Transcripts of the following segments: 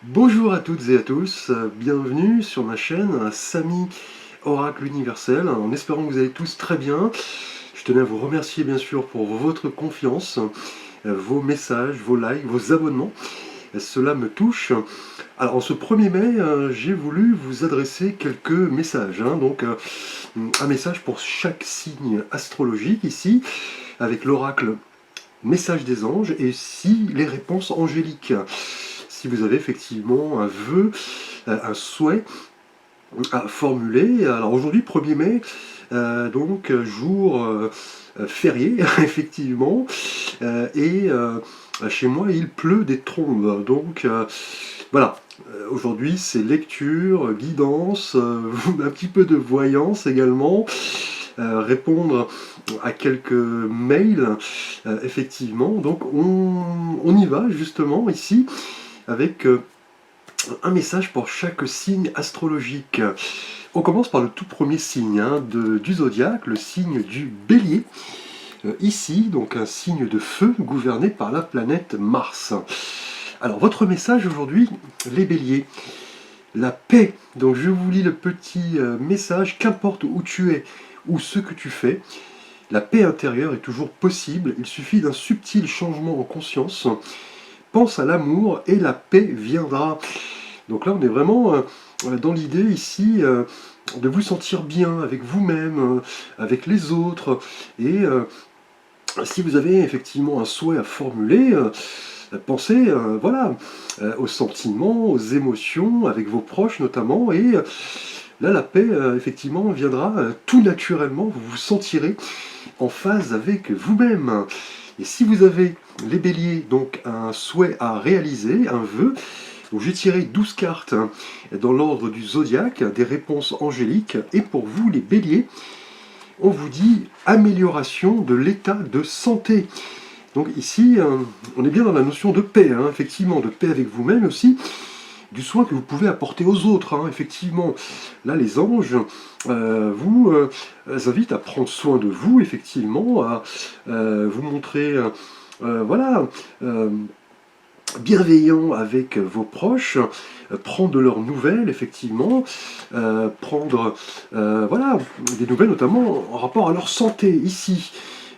Bonjour à toutes et à tous, bienvenue sur ma chaîne Samy Oracle Universel, en espérant que vous allez tous très bien. Je tenais à vous remercier bien sûr pour votre confiance, vos messages, vos likes, vos abonnements, cela me touche. Alors en ce 1er mai, j'ai voulu vous adresser quelques messages, un message pour chaque signe astrologique ici, avec l'oracle message des anges et si les réponses angéliques. Si vous avez effectivement un vœu, un souhait à formuler. Alors aujourd'hui, 1er mai, jour férié, effectivement, chez moi il pleut des trombes. Voilà, aujourd'hui c'est lecture, guidance, un petit peu de voyance également. Répondre à quelques mails, effectivement. Donc on y va justement ici avec un message pour chaque signe astrologique. On commence par le tout premier signe du zodiaque, le signe du Bélier. Ici, donc un signe de feu gouverné par la planète Mars. Alors, votre message aujourd'hui, les Béliers, la paix. Donc, je vous lis le petit message, qu'importe où tu es ou ce que tu fais, la paix intérieure est toujours possible, il suffit d'un subtil changement en conscience. Pense à l'amour et la paix viendra. Donc là, on est vraiment dans l'idée ici de vous sentir bien avec vous-même, avec les autres. Et si vous avez effectivement un souhait à formuler, pensez aux sentiments, aux émotions, avec vos proches notamment. Et là, la paix, effectivement, viendra tout naturellement. Vous vous sentirez en phase avec vous-même. Et si vous avez, les béliers, donc un souhait à réaliser, un vœu, donc j'ai tiré 12 cartes dans l'ordre du zodiaque, des réponses angéliques, et pour vous, les béliers, on vous dit amélioration de l'état de santé. Donc ici, on est bien dans la notion de paix, effectivement, de paix avec vous-même aussi, du soin que vous pouvez apporter aux autres, effectivement. Là, les anges vous invitent à prendre soin de vous, effectivement, à vous montrer, bienveillant avec vos proches, prendre de leurs nouvelles, effectivement, prendre des nouvelles notamment en rapport à leur santé, ici.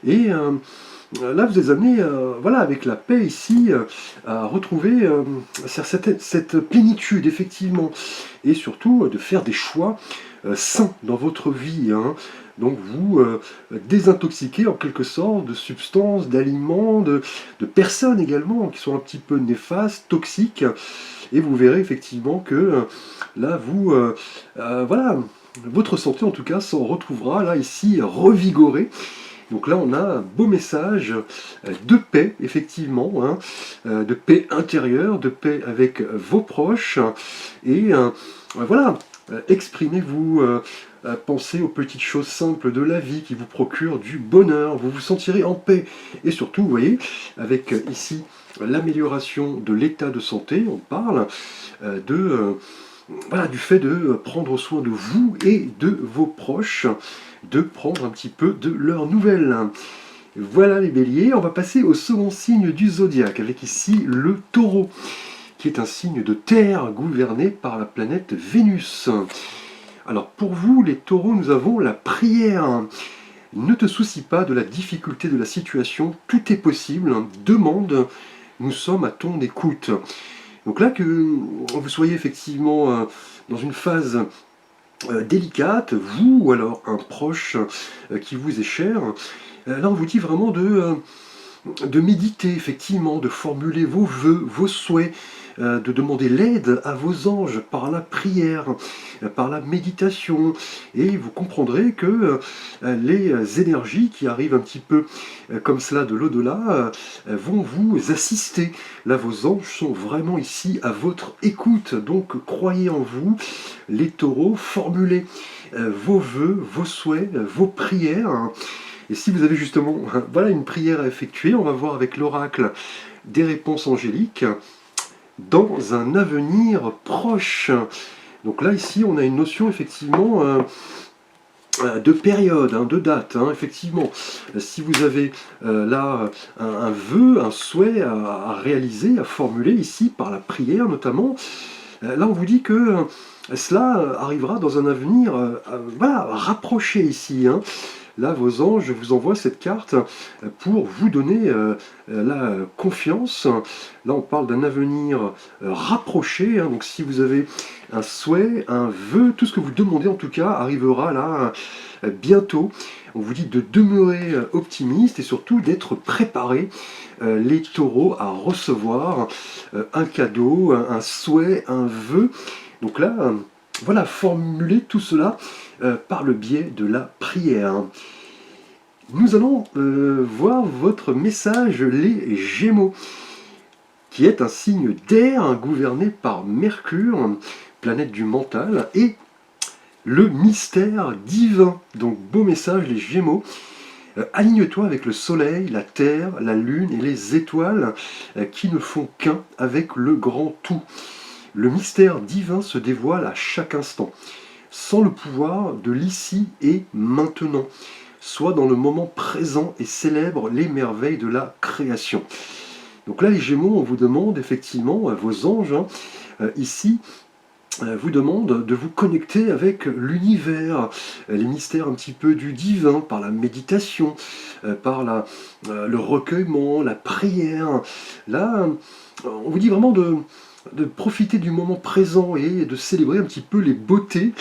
Et là, vous êtes amené, avec la paix ici, à retrouver cette plénitude, effectivement, et surtout de faire des choix sains dans votre vie. Donc vous désintoxiquez en quelque sorte de substances, d'aliments, de personnes également qui sont un petit peu néfastes, toxiques, et vous verrez effectivement que là, votre santé en tout cas s'en retrouvera là ici revigorée. Donc là, on a un beau message de paix, effectivement, de paix intérieure, de paix avec vos proches. Et exprimez-vous, pensez aux petites choses simples de la vie qui vous procurent du bonheur. Vous vous sentirez en paix. Et surtout, vous voyez, avec ici l'amélioration de l'état de santé, on parle du fait de prendre soin de vous et de vos proches, de prendre un petit peu de leurs nouvelles. Voilà les béliers, on va passer au second signe du zodiaque, avec ici le taureau, qui est un signe de terre gouverné par la planète Vénus. Alors pour vous, les taureaux, nous avons la prière. Ne te soucie pas de la difficulté de la situation, tout est possible, demande, nous sommes à ton écoute. Donc là, que vous soyez effectivement dans une phase délicate, vous ou alors un proche qui vous est cher, là on vous dit vraiment de méditer, effectivement, de formuler vos vœux, vos souhaits, de demander l'aide à vos anges par la prière, par la méditation, et vous comprendrez que les énergies qui arrivent un petit peu comme cela de l'au-delà vont vous assister. Là, vos anges sont vraiment ici à votre écoute, donc croyez en vous, les taureaux, formulez vos vœux, vos souhaits, vos prières. Et si vous avez justement une prière à effectuer, on va voir avec l'oracle des réponses angéliques dans un avenir proche. Donc là, ici, on a une notion effectivement de période, hein, de date, hein, effectivement. Si vous avez là un vœu, un souhait à réaliser, à formuler ici par la prière notamment, là on vous dit que cela arrivera dans un avenir voilà, rapproché ici, hein. Là, vos anges vous envoient cette carte pour vous donner la confiance. Là, on parle d'un avenir rapproché, hein. Donc si vous avez un souhait, un vœu, tout ce que vous demandez en tout cas arrivera là bientôt. On vous dit de demeurer optimiste et surtout d'être préparé, les taureaux, à recevoir un cadeau, un souhait, un vœu. Donc là, voilà, formulez tout cela par le biais de la prière. Nous allons voir votre message, les Gémeaux, qui est un signe d'air, hein, gouverné par Mercure, planète du mental, et le mystère divin. Donc beau message, les Gémeaux. Aligne-toi avec le soleil, la terre, la lune et les étoiles qui ne font qu'un avec le grand tout. Le mystère divin se dévoile à chaque instant, sans le pouvoir de l'ici et maintenant. Sois dans le moment présent et célèbre les merveilles de la création. Donc là, les Gémeaux, on vous demande effectivement, vos anges, hein, ici, vous demandent de vous connecter avec l'univers, les mystères un petit peu du divin, par la méditation, par le recueillement, la prière. Là, on vous dit vraiment de profiter du moment présent et de célébrer un petit peu les beautés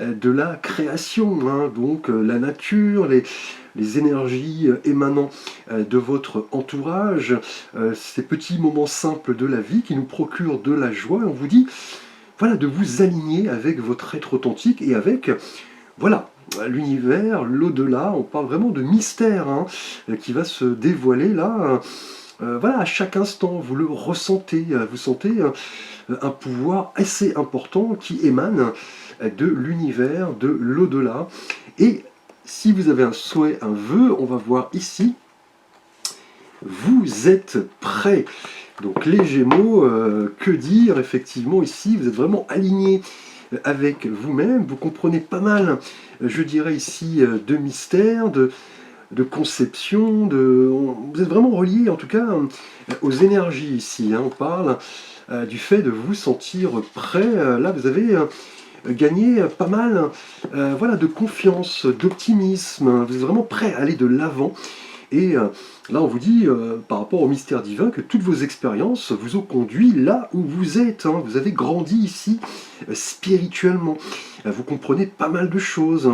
de la création, hein. Donc la nature, les énergies émanant de votre entourage, ces petits moments simples de la vie qui nous procurent de la joie. On vous dit voilà, de vous aligner avec votre être authentique et avec voilà, l'univers, l'au-delà. On parle vraiment de mystère, hein, qui va se dévoiler là. Voilà, à chaque instant, vous le ressentez, vous sentez un pouvoir assez important qui émane de l'univers, de l'au-delà. Et si vous avez un souhait, un vœu, on va voir ici, vous êtes prêts. Donc les Gémeaux, que dire effectivement ici, vous êtes vraiment alignés avec vous-même, vous comprenez pas mal, je dirais ici, de mystère, de conception, vous êtes vraiment relié en tout cas aux énergies ici, hein. On parle du fait de vous sentir prêt. Là vous avez gagné pas mal voilà, de confiance, d'optimisme, vous êtes vraiment prêt à aller de l'avant. Et là on vous dit par rapport au mystère divin que toutes vos expériences vous ont conduit là où vous êtes, hein. Vous avez grandi ici spirituellement, vous comprenez pas mal de choses.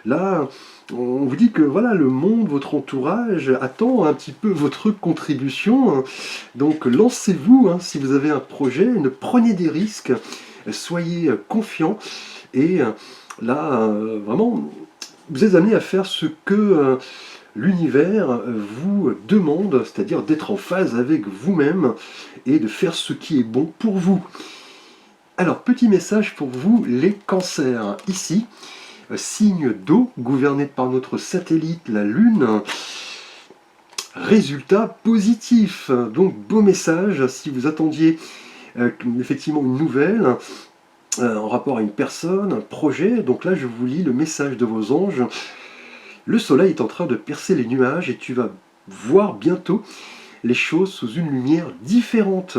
Là on vous dit que voilà, le monde, votre entourage attend un petit peu votre contribution. Donc lancez-vous, hein, si vous avez un projet, ne prenez des risques, soyez confiants. Et là, vraiment, vous êtes amené à faire ce que l'univers vous demande, c'est-à-dire d'être en phase avec vous-même et de faire ce qui est bon pour vous. Alors, petit message pour vous, les cancers. Ici, signe d'eau, gouverné par notre satellite, la Lune. Résultat positif. Donc, beau message, si vous attendiez effectivement une nouvelle en rapport à une personne, un projet. Donc là, je vous lis le message de vos anges. Le soleil est en train de percer les nuages et tu vas voir bientôt les choses sous une lumière différente.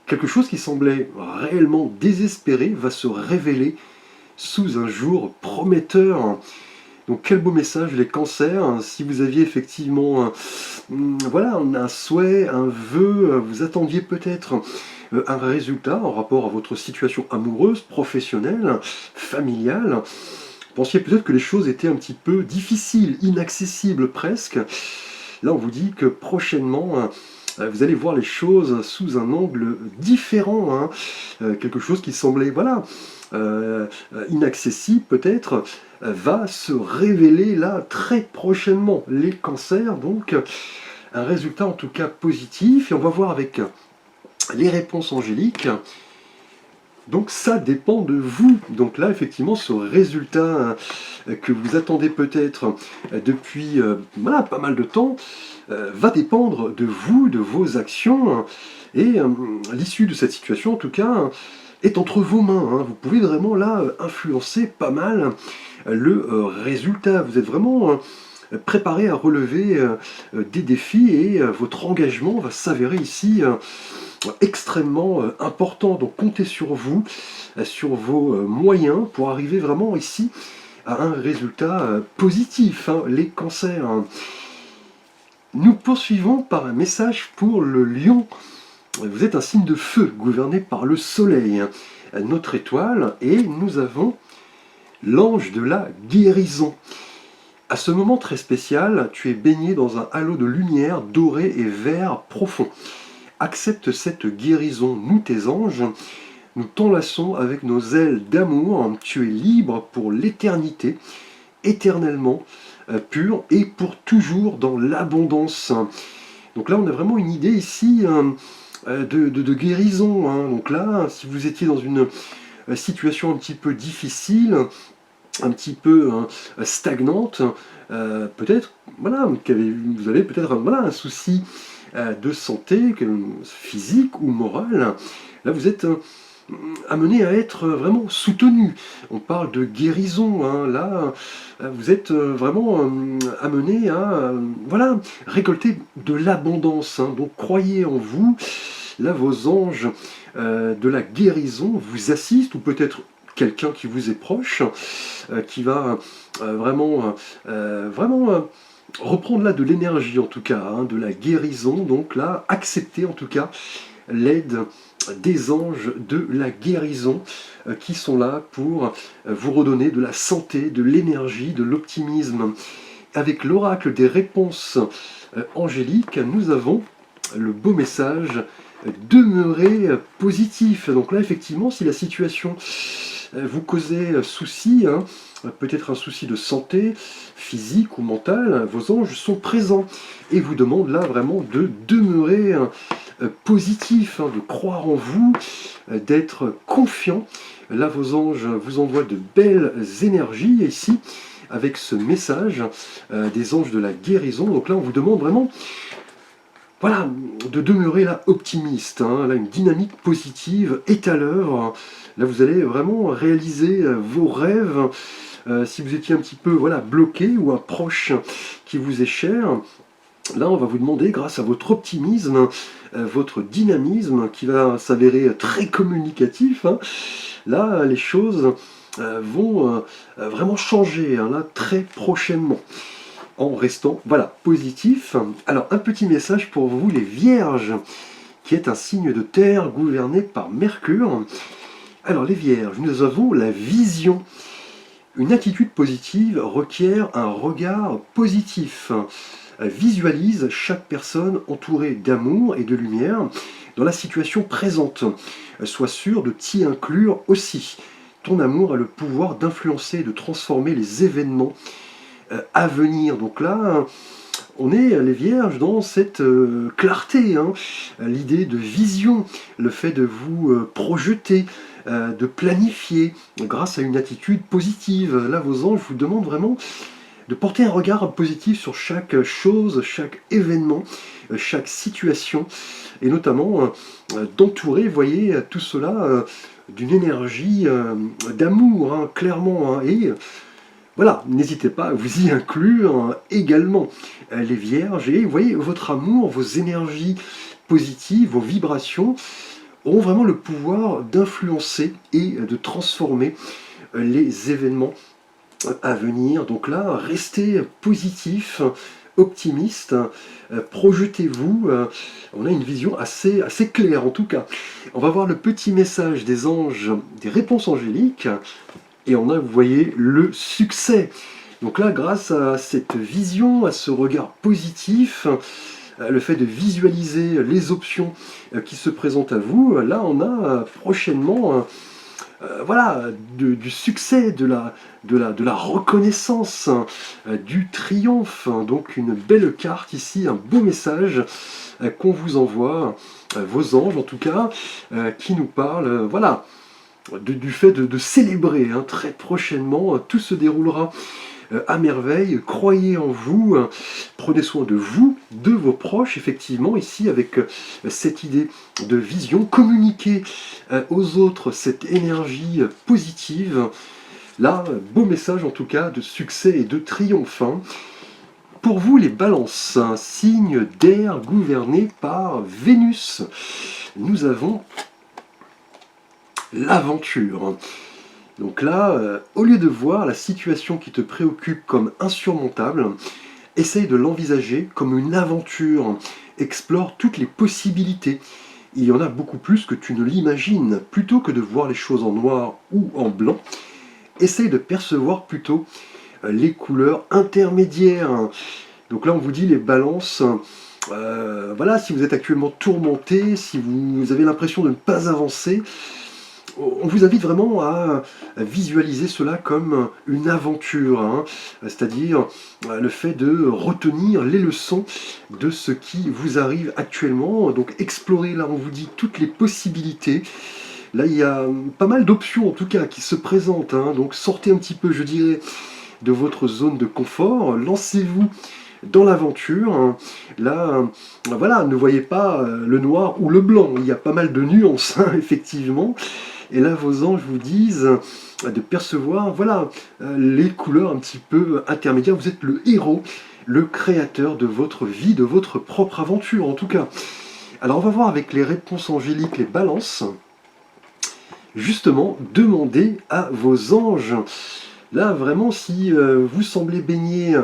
Quelque chose qui semblait réellement désespéré va se révéler sous un jour prometteur. Donc quel beau message les cancers. Si vous aviez effectivement voilà, un souhait, un vœu, vous attendiez peut-être un résultat en rapport à votre situation amoureuse, professionnelle, familiale. Pensiez peut-être que les choses étaient un petit peu difficiles, inaccessibles presque. Là on vous dit que prochainement vous allez voir les choses sous un angle différent, hein. Quelque chose qui semblait voilà, inaccessible peut-être, va se révéler là très prochainement. Les cancers, donc un résultat en tout cas positif, et on va voir avec les réponses angéliques. Donc ça dépend de vous. Donc là effectivement ce résultat que vous attendez peut-être depuis voilà, pas mal de temps va dépendre de vous, de vos actions, et l'issue de cette situation en tout cas est entre vos mains, hein. Vous pouvez vraiment là influencer pas mal le résultat. Vous êtes vraiment préparé à relever des défis et votre engagement va s'avérer ici extrêmement important. Donc comptez sur vous, sur vos moyens pour arriver vraiment ici à un résultat positif, hein, les cancers. Nous poursuivons par un message pour le lion. Vous êtes un signe de feu, gouverné par le soleil, hein, notre étoile, et nous avons l'ange de la guérison. À ce moment très spécial, tu es baigné dans un halo de lumière doré et vert profond. Accepte cette guérison, nous tes anges, nous t'enlaçons avec nos ailes d'amour, tu es libre pour l'éternité, éternellement pur et pour toujours dans l'abondance. Donc là on a vraiment une idée ici de guérison, hein. Donc là, si vous étiez dans une situation un petit peu difficile, un petit peu stagnante, peut-être voilà, vous avez peut-être voilà, un souci de santé physique ou morale. Là vous êtes amené à être vraiment soutenu. On parle de guérison, hein. Là vous êtes vraiment amené à voilà, récolter de l'abondance, hein. Donc croyez en vous. Là vos anges de la guérison vous assistent, ou peut-être quelqu'un qui vous est proche, qui va vraiment reprendre là de l'énergie en tout cas, hein, de la guérison. Donc là, acceptez en tout cas l'aide des anges de la guérison qui sont là pour vous redonner de la santé, de l'énergie, de l'optimisme. Avec l'oracle des réponses angéliques, nous avons le beau message: demeurez positif. Donc là, effectivement, si la situation vous causait souci, hein, peut-être un souci de santé physique ou mentale, vos anges sont présents et vous demandent là vraiment de demeurer positif, hein, de croire en vous, d'être confiant. Là, vos anges vous envoient de belles énergies ici avec ce message des anges de la guérison. Donc là, on vous demande vraiment voilà, de demeurer là optimiste, hein. Là une dynamique positive est à l'œuvre. Là vous allez vraiment réaliser vos rêves. Si vous étiez un petit peu voilà, bloqué ou un proche qui vous est cher, là on va vous demander, grâce à votre optimisme, votre dynamisme qui va s'avérer très communicatif, hein, là les choses vont vraiment changer, hein, là très prochainement, en restant voilà, positif. Alors un petit message pour vous les vierges, qui est un signe de terre gouverné par Mercure. Alors les vierges, nous avons la vision. Une attitude positive requiert un regard positif. Visualise chaque personne entourée d'amour et de lumière dans la situation présente. Sois sûr de t'y inclure aussi. Ton amour a le pouvoir d'influencer et de transformer les événements à venir. Donc là, on est les vierges dans cette clarté, hein, l'idée de vision, le fait de vous projeter, de planifier grâce à une attitude positive. Là, vos anges vous demandent vraiment de porter un regard positif sur chaque chose, chaque événement, chaque situation, et notamment d'entourer, voyez, tout cela d'une énergie d'amour, hein, clairement, hein, et voilà, n'hésitez pas à vous y inclure également, les vierges, et vous voyez, votre amour, vos énergies positives, vos vibrations auront vraiment le pouvoir d'influencer et de transformer les événements à venir. Donc là, restez positif, optimiste, projetez-vous, on a une vision assez claire en tout cas. On va voir le petit message des anges, des réponses angéliques, et on a, vous voyez, le succès. Donc là, grâce à cette vision, à ce regard positif, le fait de visualiser les options qui se présentent à vous, là on a prochainement voilà, du succès, de la reconnaissance, du triomphe. Donc une belle carte ici, un beau message qu'on vous envoie, vos anges en tout cas, qui nous parlent voilà, du fait de célébrer, hein, très prochainement. Tout se déroulera à merveille. Croyez en vous, prenez soin de vous, de vos proches, effectivement, ici avec cette idée de vision. Communiquez aux autres cette énergie positive. Là, beau message en tout cas de succès et de triomphe, hein. Pour vous les balances, un signe d'air gouverné par Vénus, nous avons l'aventure. Donc là, au lieu de voir la situation qui te préoccupe comme insurmontable, essaye de l'envisager comme une aventure. Explore toutes les possibilités. Il y en a beaucoup plus que tu ne l'imagines. Plutôt que de voir les choses en noir ou en blanc, essaye de percevoir plutôt les couleurs intermédiaires. Donc là, on vous dit les balances. Voilà, si vous êtes actuellement tourmenté, si vous avez l'impression de ne pas avancer, on vous invite vraiment à visualiser cela comme une aventure, hein, c'est-à-dire le fait de retenir les leçons de ce qui vous arrive actuellement. Donc explorer, là on vous dit toutes les possibilités. Là il y a pas mal d'options en tout cas qui se présentent, hein, donc sortez un petit peu, je dirais, de votre zone de confort, lancez-vous dans l'aventure. Là, voilà, ne voyez pas le noir ou le blanc, il y a pas mal de nuances, hein, effectivement. Et là, vos anges vous disent de percevoir, voilà, les couleurs un petit peu intermédiaires. Vous êtes le héros, le créateur de votre vie, de votre propre aventure, en tout cas. Alors, on va voir avec les réponses angéliques, les balances. Justement, demandez à vos anges. Là, vraiment, si vous semblez baigner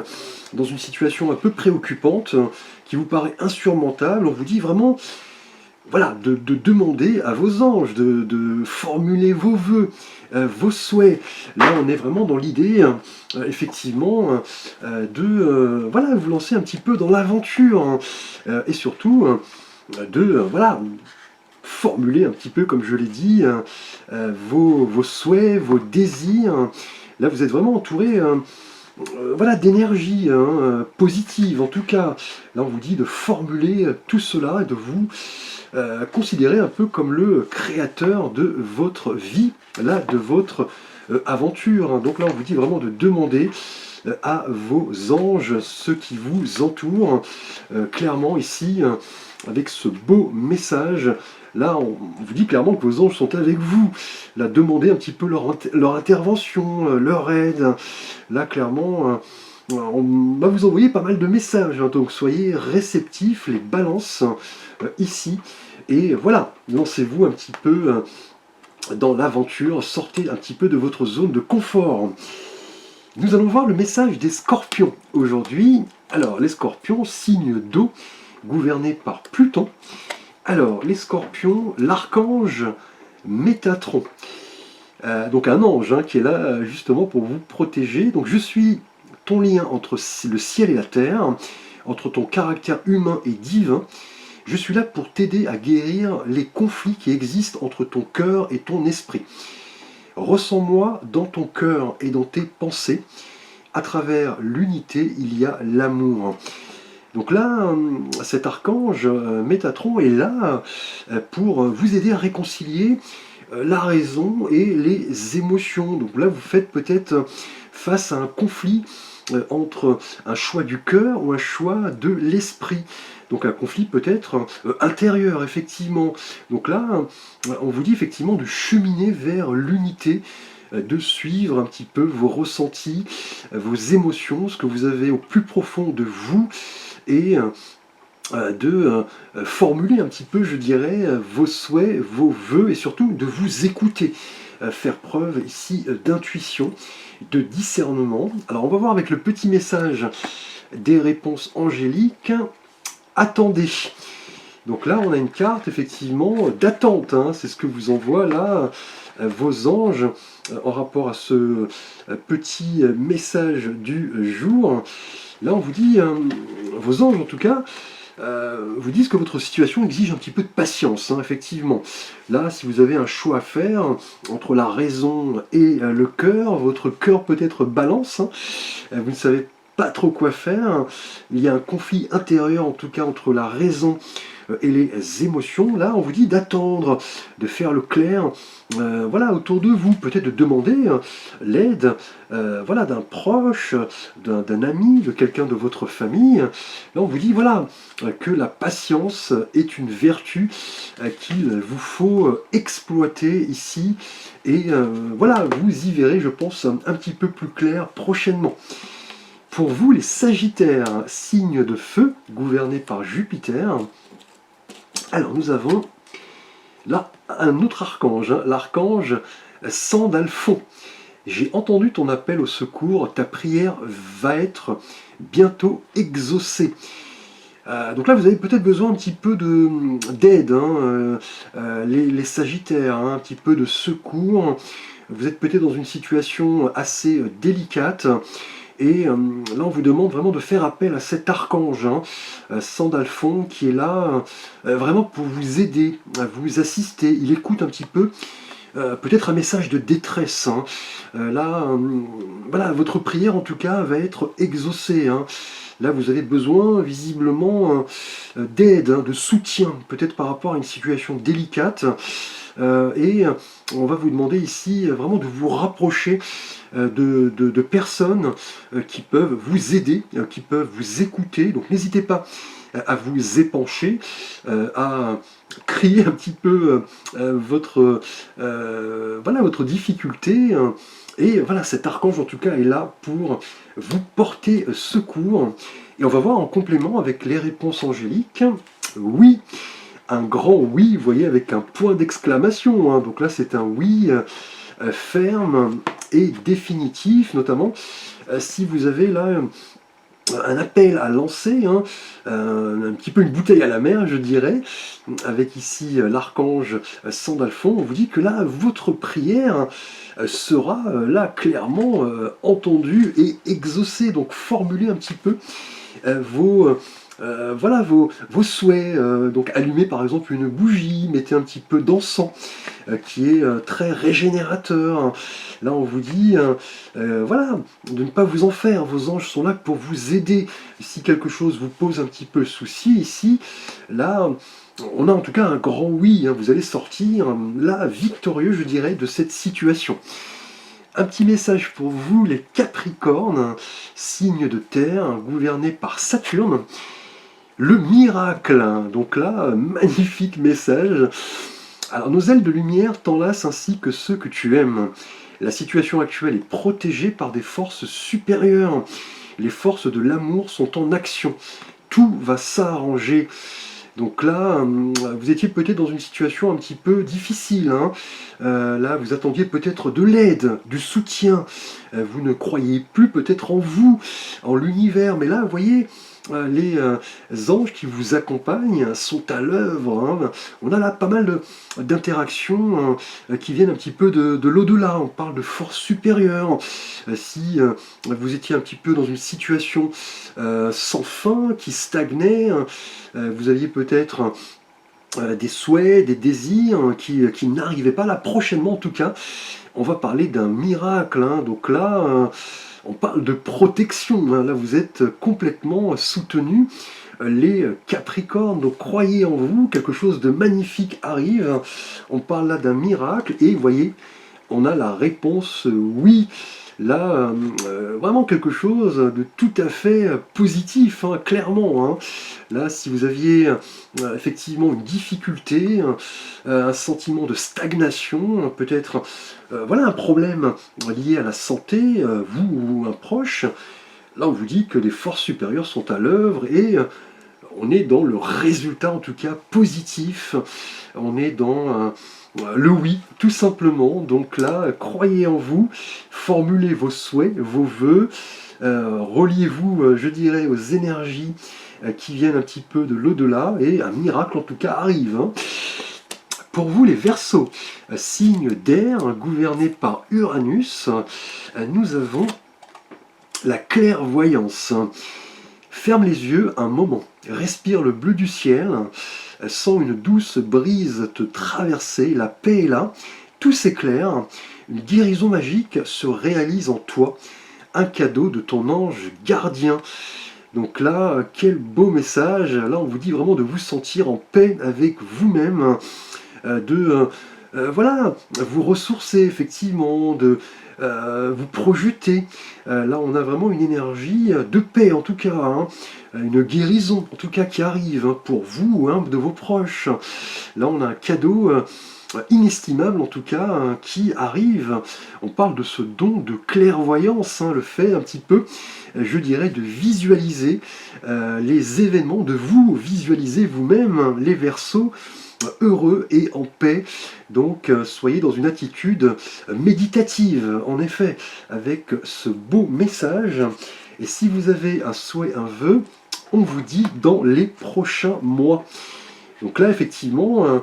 dans une situation un peu préoccupante, qui vous paraît insurmontable, on vous dit vraiment, voilà, de demander à vos anges, de formuler vos vœux, vos souhaits. Là, on est vraiment dans l'idée, effectivement, de voilà, vous lancer un petit peu dans l'aventure, hein, et surtout voilà, formuler un petit peu, comme je l'ai dit, vos souhaits, vos désirs. Là, vous êtes vraiment entouré voilà, d'énergie, hein, positive en tout cas. Là, on vous dit de formuler tout cela et de vous considérer un peu comme le créateur de votre vie, là, de votre aventure. Donc là, on vous dit vraiment de demander à vos anges, ceux qui vous entourent, clairement ici, avec ce beau message. Là, on vous dit clairement que vos anges sont avec vous. Là, demandez un petit peu leur intervention, leur aide. Là, clairement, on va vous envoyer pas mal de messages. Hein, donc, soyez réceptifs, les balances, ici. Et voilà, lancez-vous un petit peu dans l'aventure. Sortez un petit peu de votre zone de confort. Nous allons voir le message des scorpions aujourd'hui. Alors, les scorpions, signe d'eau, gouverné par Pluton. Alors, les scorpions, l'archange Métatron. Donc un ange, hein, qui est là justement pour vous protéger. Donc je suis ton lien entre le ciel et la terre, entre ton caractère humain et divin. Je suis là pour t'aider à guérir les conflits qui existent entre ton cœur et ton esprit. Ressens-moi dans ton cœur et dans tes pensées. À travers l'unité, il y a l'amour. Donc là, cet archange Métatron est là pour vous aider à réconcilier la raison et les émotions. Donc là, vous faites peut-être face à un conflit entre un choix du cœur ou un choix de l'esprit. Donc un conflit peut-être intérieur, effectivement. Donc là, on vous dit effectivement de cheminer vers l'unité, de suivre un petit peu vos ressentis, vos émotions, ce que vous avez au plus profond de vous, et de formuler un petit peu, je dirais, vos souhaits, vos vœux, et surtout de vous écouter, faire preuve ici d'intuition, de discernement. Alors on va voir avec le petit message des réponses angéliques. Attendez. Donc là on a une carte effectivement d'attente, hein, c'est ce que vous envoie là vos anges en rapport à ce petit message du jour. Là on vous dit, vos anges en tout cas, vous disent que votre situation exige un petit peu de patience, hein, effectivement. Là, si vous avez un choix à faire entre la raison et le cœur, votre cœur peut-être balance, hein, vous ne savez pas trop quoi faire. Il y a un conflit intérieur, en tout cas, entre la raison et les émotions. Là, on vous dit d'attendre, de faire le clair, voilà, autour de vous, peut-être de demander l'aide, voilà, d'un proche, d'un ami, de quelqu'un de votre famille. Là, on vous dit, voilà, que la patience est une vertu qu'il vous faut exploiter ici. Et voilà, vous y verrez, je pense, un petit peu plus clair prochainement. Pour vous, les Sagittaires, signe de feu, gouverné par Jupiter, alors nous avons là un autre archange, hein, l'archange Sandalphon. J'ai entendu ton appel au secours, ta prière va être bientôt exaucée. Donc là, vous avez peut-être besoin un petit peu d'aide, hein, les Sagittaires, hein, un petit peu de secours. Vous êtes peut-être dans une situation assez délicate. Et là, on vous demande vraiment de faire appel à cet archange, hein, Sandalphon, qui est là vraiment pour vous aider, à vous assister. Il écoute un petit peu, peut-être un message de détresse. Hein. Là, voilà, votre prière, en tout cas, va être exaucée. Hein. Là, vous avez besoin, visiblement, d'aide, hein, de soutien, peut-être par rapport à une situation délicate. Et on va vous demander ici vraiment de vous rapprocher de personnes qui peuvent vous aider, qui peuvent vous écouter. Donc n'hésitez pas à vous épancher, à crier un petit peu voilà, votre difficulté. Et voilà, cet archange en tout cas est là pour vous porter secours. Et on va voir en complément avec les réponses angéliques. Oui, un grand oui, vous voyez, avec un point d'exclamation. Hein. Donc là, c'est un oui ferme et définitif, notamment si vous avez là un appel à lancer, hein, un petit peu une bouteille à la mer, je dirais, avec ici l'archange Sandalphon. On vous dit que là, votre prière sera là clairement entendue et exaucée. Donc formulez un petit peu voilà vos souhaits. Donc allumez par exemple une bougie, mettez un petit peu d'encens qui est très régénérateur. Là on vous dit voilà, de ne pas vous en faire, vos anges sont là pour vous aider. Si quelque chose vous pose un petit peu souci ici, là on a en tout cas un grand oui, hein. Vous allez sortir là victorieux, je dirais, de cette situation. Un petit message pour vous, les Capricornes, signe de terre, gouverné par Saturne. Le miracle, donc là, magnifique message. Alors, nos ailes de lumière t'enlacent ainsi que ceux que tu aimes. La situation actuelle est protégée par des forces supérieures. Les forces de l'amour sont en action. Tout va s'arranger. Donc là, vous étiez peut-être dans une situation un petit peu difficile. Hein. Là, vous attendiez peut-être de l'aide, du soutien. Vous ne croyez plus peut-être en vous, en l'univers. Mais là, vous voyez, les anges qui vous accompagnent sont à l'œuvre. Hein. On a là pas mal d'interactions qui viennent un petit peu de l'au-delà. On parle de force supérieure. Si vous étiez un petit peu dans une situation sans fin, qui stagnait, vous aviez peut-être des souhaits, des désirs qui n'arrivaient pas là. Prochainement en tout cas, on va parler d'un miracle. Hein. Donc là, on parle de protection. Hein. Là, vous êtes complètement soutenus. Les Capricornes, donc croyez en vous, quelque chose de magnifique arrive. On parle là d'un miracle et vous voyez, on a la réponse oui. Là, vraiment quelque chose de tout à fait positif, hein, clairement. Hein. Là, si vous aviez effectivement une difficulté, un sentiment de stagnation, peut-être voilà, un problème lié à la santé, vous ou un proche, là on vous dit que les forces supérieures sont à l'œuvre et on est dans le résultat en tout cas positif, on est dans le oui, tout simplement. Donc là, croyez en vous, formulez vos souhaits, vos vœux, reliez-vous, je dirais, aux énergies qui viennent un petit peu de l'au-delà, et un miracle en tout cas arrive. Hein. Pour vous les Verseaux, signe d'air gouverné par Uranus, nous avons la clairvoyance. Ferme les yeux un moment, respire le bleu du ciel, sens une douce brise te traverser, la paix est là, tout s'éclaire, une guérison magique se réalise en toi, un cadeau de ton ange gardien. Donc là, quel beau message. Là, on vous dit vraiment de vous sentir en paix avec vous-même, voilà, vous ressourcer effectivement, de vous projeter. Là, on a vraiment une énergie de paix en tout cas, hein, une guérison en tout cas qui arrive, hein, pour vous, hein, de vos proches. Là, on a un cadeau inestimable en tout cas, hein, qui arrive. On parle de ce don de clairvoyance, hein, le fait un petit peu, je dirais, de visualiser les événements, de vous visualiser vous-même, hein, les Verseaux, heureux et en paix. Donc soyez dans une attitude méditative, en effet, avec ce beau message. Et si vous avez un souhait, un vœu, on vous dit dans les prochains mois. Donc là, effectivement,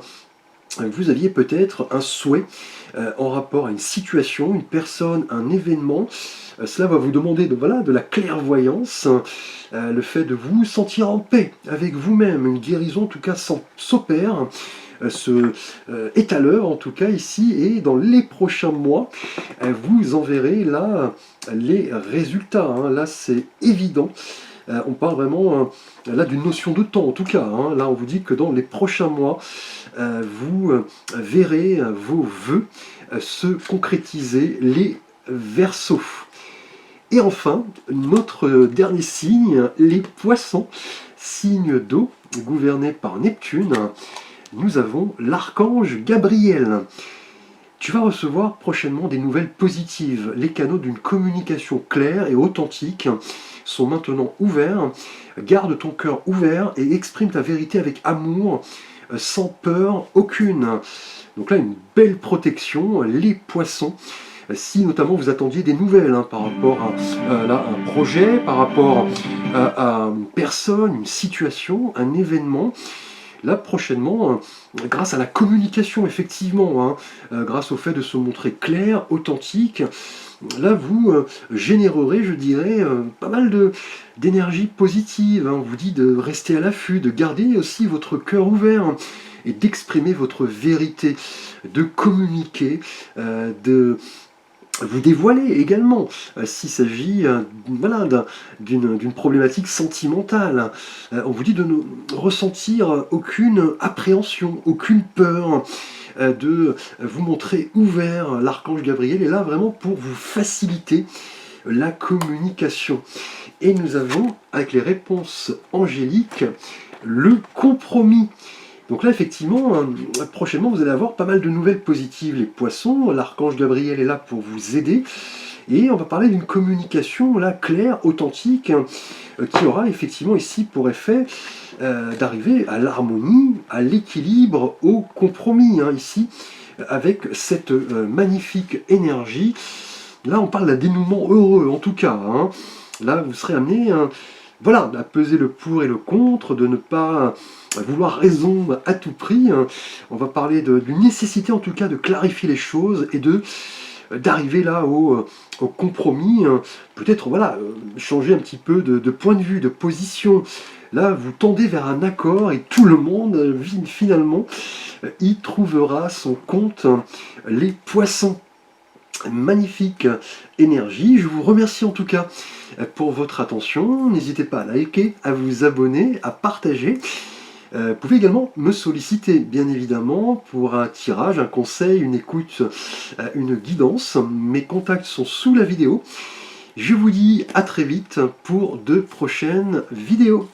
vous aviez peut-être un souhait en rapport à une situation, une personne, un événement. Cela va vous demander de la clairvoyance, le fait de vous sentir en paix avec vous-même. Une guérison en tout cas s'opère, est à l'heure en tout cas ici, et dans les prochains mois, vous en verrez là les résultats, hein. Là c'est évident. On parle vraiment là d'une notion de temps en tout cas, hein. Là on vous dit que dans les prochains mois, vous verrez vos vœux se concrétiser, les Verseaux. Et enfin, notre dernier signe, les Poissons, signe d'eau, gouverné par Neptune. Nous avons l'archange Gabriel. Tu vas recevoir prochainement des nouvelles positives. Les canaux d'une communication claire et authentique sont maintenant ouverts. Garde ton cœur ouvert et exprime ta vérité avec amour, sans peur aucune. Donc là, une belle protection, les Poissons. Si notamment vous attendiez des nouvelles, hein, par rapport à un projet, par rapport à une personne, une situation, un événement, là prochainement, grâce à la communication effectivement, hein, grâce au fait de se montrer clair, authentique, là vous générerez, je dirais, pas mal d'énergie positive, hein. On vous dit de rester à l'affût, de garder aussi votre cœur ouvert, hein, et d'exprimer votre vérité, de communiquer, de vous dévoiler également, s'il s'agit voilà, d'une problématique sentimentale. On vous dit de ne ressentir aucune appréhension, aucune peur, de vous montrer ouvert. L'archange Gabriel est là vraiment pour vous faciliter la communication. Et nous avons, avec les réponses angéliques, le compromis. Donc là, effectivement, prochainement, vous allez avoir pas mal de nouvelles positives, les Poissons. L'archange Gabriel est là pour vous aider. Et on va parler d'une communication là, claire, authentique, qui aura effectivement ici pour effet d'arriver à l'harmonie, à l'équilibre, au compromis, hein, ici, avec cette magnifique énergie. Là, on parle d'un dénouement heureux, en tout cas, hein. Là, vous serez amené, voilà, à peser le pour et le contre, de ne pas vouloir raison à tout prix. On va parler d'une nécessité en tout cas de clarifier les choses et d'arriver là au compromis, peut-être voilà, changer un petit peu de point de vue, de position. Là, vous tendez vers un accord et tout le monde, finalement, y trouvera son compte. Les Poissons. Magnifique énergie. Je vous remercie en tout cas pour votre attention. N'hésitez pas à liker, à vous abonner, à partager. Vous pouvez également me solliciter, bien évidemment, pour un tirage, un conseil, une écoute, une guidance. Mes contacts sont sous la vidéo. Je vous dis à très vite pour de prochaines vidéos.